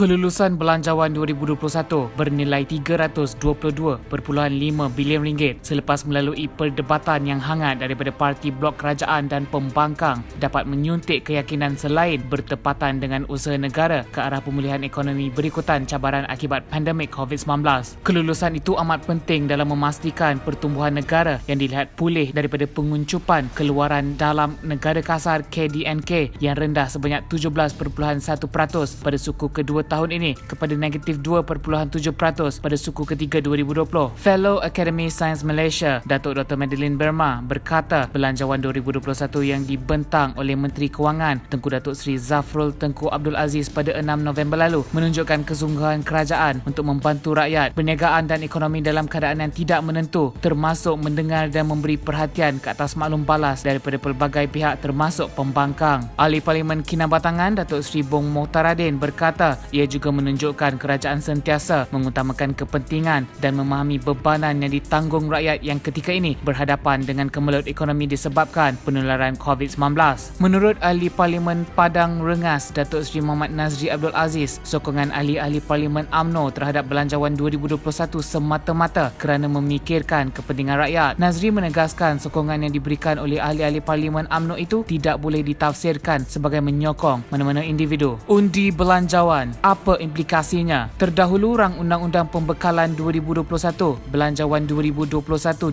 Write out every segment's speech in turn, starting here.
Kelulusan Belanjawan 2021 bernilai RM322.5 bilion selepas melalui perdebatan yang hangat daripada parti blok kerajaan dan pembangkang dapat menyuntik keyakinan selain bertepatan dengan usaha negara ke arah pemulihan ekonomi berikutan cabaran akibat pandemik COVID-19. Kelulusan itu amat penting dalam memastikan pertumbuhan negara yang dilihat pulih daripada penguncupan keluaran dalam negara kasar KDNK yang rendah sebanyak 17.1% pada suku kedua tahun ini kepada negatif 2.7% pada suku ketiga 2020. Fellow Academy Science Malaysia, Datuk Dr. Madeline Berma berkata Belanjawan 2021 yang dibentang oleh Menteri Kewangan Tengku Datuk Seri Zafrul Tengku Abdul Aziz pada 6 November lalu menunjukkan kesungguhan kerajaan untuk membantu rakyat, perniagaan dan ekonomi dalam keadaan yang tidak menentu, termasuk mendengar dan memberi perhatian ke atas maklum balas daripada pelbagai pihak termasuk pembangkang. Ahli Parlimen Kinabatangan Datuk Seri Bong Mohtaradin berkata ia juga menunjukkan kerajaan sentiasa mengutamakan kepentingan dan memahami bebanan yang ditanggung rakyat yang ketika ini berhadapan dengan kemelut ekonomi disebabkan penularan COVID-19. Menurut Ahli Parlimen Padang Rengas Datuk Seri Muhammad Nazri Abdul Aziz, sokongan ahli-ahli Parlimen UMNO terhadap Belanjawan 2021 semata-mata kerana memikirkan kepentingan rakyat. Nazri menegaskan sokongan yang diberikan oleh ahli-ahli Parlimen UMNO itu tidak boleh ditafsirkan sebagai menyokong mana-mana individu. Undi Belanjawan, apa implikasinya? Terdahulu rang Undang-Undang Pembekalan 2021, Belanjawan 2021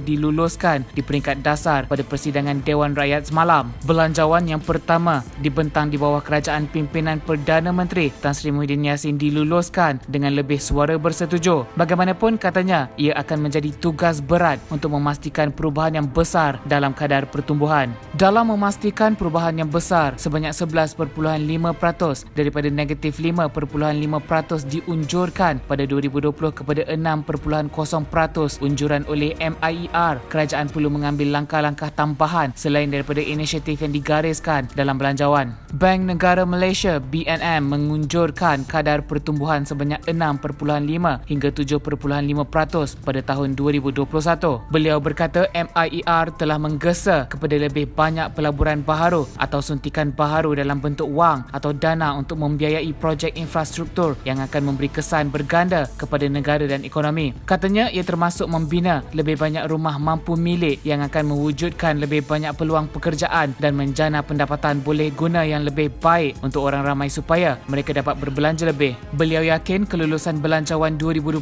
diluluskan di peringkat dasar pada persidangan Dewan Rakyat semalam. Belanjawan yang pertama dibentang di bawah kerajaan pimpinan Perdana Menteri Tan Sri Muhyiddin Yassin diluluskan dengan lebih suara bersetuju. Bagaimanapun katanya, ia akan menjadi tugas berat untuk memastikan perubahan yang besar dalam kadar pertumbuhan. Dalam memastikan perubahan yang besar, sebanyak 11.5% daripada negatif 5.5% diunjurkan pada 2020 kepada 6.0% unjuran oleh MIER. Kerajaan perlu mengambil langkah-langkah tambahan selain daripada inisiatif yang digariskan dalam belanjawan. Bank Negara Malaysia BNM mengunjurkan kadar pertumbuhan sebanyak 6.5 hingga 7.5% pada tahun 2021. Beliau berkata MIER telah menggesa kepada lebih banyak pelaburan baharu atau suntikan baharu dalam bentuk wang atau dana untuk membiayai projek infrastruktur yang akan memberi kesan berganda kepada negara dan ekonomi. Katanya ia termasuk membina lebih banyak rumah mampu milik yang akan mewujudkan lebih banyak peluang pekerjaan dan menjana pendapatan boleh guna yang lebih baik untuk orang ramai supaya mereka dapat berbelanja lebih. Beliau yakin kelulusan Belanjawan 2021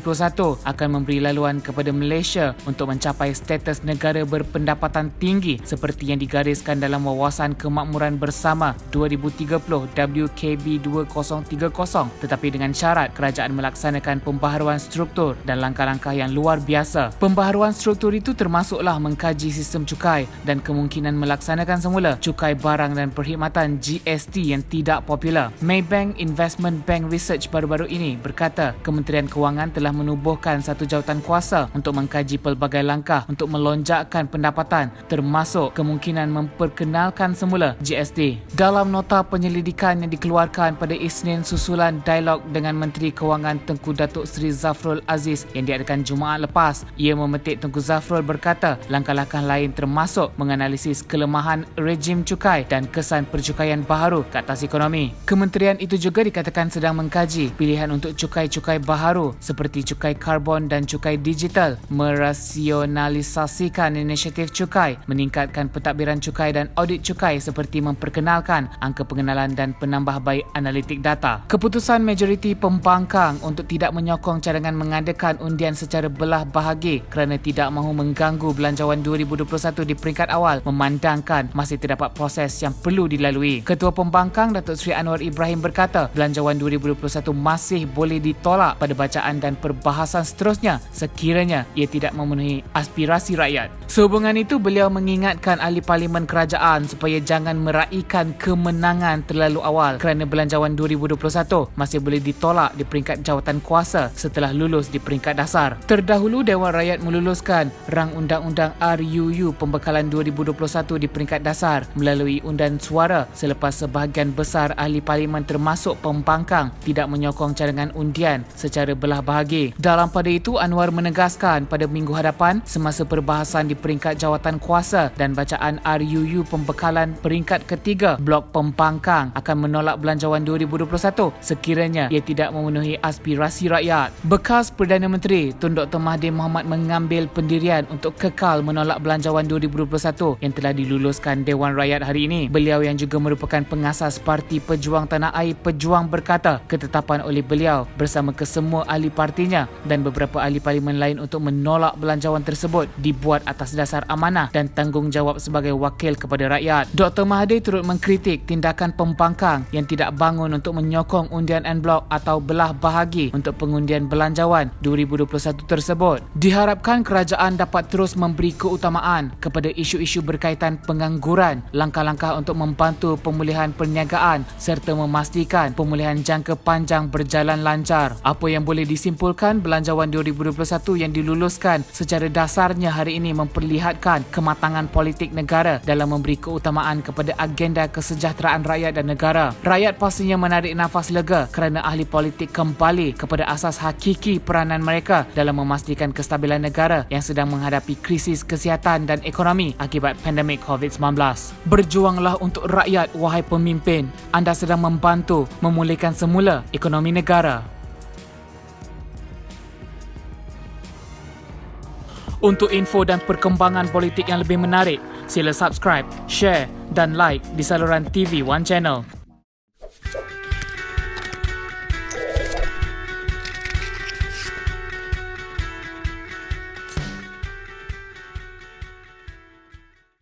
akan memberi laluan kepada Malaysia untuk mencapai status negara berpendapatan tinggi seperti yang digariskan dalam Wawasan Kemakmuran Bersama 2030 WKB 2030, tetapi dengan syarat kerajaan melaksanakan pembaharuan struktur dan langkah-langkah yang luar biasa. Pembaharuan struktur itu termasuklah mengkaji sistem cukai dan kemungkinan melaksanakan semula cukai barang dan perkhidmatan GST yang tidak popular. Maybank Investment Bank Research baru-baru ini berkata Kementerian Kewangan telah menubuhkan satu jawatan kuasa untuk mengkaji pelbagai langkah untuk melonjakkan pendapatan termasuk kemungkinan memperkenalkan semula GST. Dalam nota penyelidikan yang dikeluarkan pada Isnin susulan dialog dengan Menteri Kewangan Tengku Datuk Seri Zafrul Aziz yang diadakan Jumaat lepas, ia memetik Tengku Zafrul berkata langkah-langkah lain termasuk menganalisis kelemahan rejim cukai dan kesan percukaian baharu ke atas ekonomi. Kementerian itu juga dikatakan sedang mengkaji pilihan untuk cukai-cukai baharu seperti cukai karbon dan cukai digital, merasionalisasikan inisiatif cukai, meningkatkan pentadbiran cukai dan audit cukai seperti memperkenalkan angka pengenalan dan penambahbaik analitik data. Keputusan majoriti pembangkang untuk tidak menyokong cadangan mengadakan undian secara belah bahagi kerana tidak mahu mengganggu Belanjawan 2021 di peringkat awal memandangkan masih terdapat proses yang perlu dilalui. Ketua Pembangkang Datuk Seri Anwar Ibrahim berkata Belanjawan 2021 masih boleh ditolak pada bacaan dan perbahasan seterusnya sekiranya ia tidak memenuhi aspirasi rakyat. Sehubungan itu, beliau mengingatkan ahli Parlimen Kerajaan supaya jangan meraihkan kemenangan terlalu awal kerana Belanjawan 2021 masih boleh ditolak di peringkat jawatan kuasa setelah lulus di peringkat dasar. Terdahulu, Dewan Rakyat meluluskan rang Undang-Undang RUU Pembekalan 2021 di peringkat dasar melalui undan suara selepas sebahagian besar ahli Parlimen termasuk pembangkang tidak menyokong cadangan undian secara belah bahagi. Dalam pada itu, Anwar menegaskan pada minggu hadapan semasa perbahasan di peringkat jawatan kuasa dan bacaan RUU Pembekalan peringkat ketiga, Blok Pembangkang akan menolak Belanjawan 2021 sekiranya ia tidak memenuhi aspirasi rakyat. Bekas Perdana Menteri Tun Dr. Mahathir Mohamad mengambil pendirian untuk kekal menolak Belanjawan 2021 yang telah diluluskan Dewan Rakyat hari ini. Beliau yang juga merupakan pengasas Parti Pejuang Tanah Air Pejuang berkata ketetapan oleh beliau bersama kesemua ahli partinya dan beberapa ahli parlimen lain untuk menolak belanjawan tersebut dibuat atas dasar amanah dan tanggungjawab sebagai wakil kepada rakyat. Dr. Mahathir turut mengkritik tindakan pembangkang yang tidak bangun untuk menyokong undian en blok atau belah bahagi untuk pengundian belanjawan 2021 tersebut. Diharapkan kerajaan dapat terus memberi keutamaan kepada isu-isu berkaitan pengangguran, langkah-langkah untuk membantu pemulihan perniagaan serta memastikan pemulihan jangka panjang berjalan lancar. Apa yang boleh disimpulkan, Belanjawan 2021 yang diluluskan secara dasarnya hari ini memperlihatkan kematangan politik negara dalam memberi keutamaan kepada agenda kesejahteraan rakyat dan negara. Rakyat pastinya menarik nafas lega kerana ahli politik kembali kepada asas hakiki peranan mereka dalam memastikan kestabilan negara yang sedang menghadapi krisis kesihatan dan ekonomi akibat pandemik COVID-19. Berjuanglah untuk rakyat, wahai pemimpin. Anda sedang membantu memulihkan semula ekonomi negara. Untuk info dan perkembangan politik yang lebih menarik, sila subscribe, share dan like di saluran TV One Channel.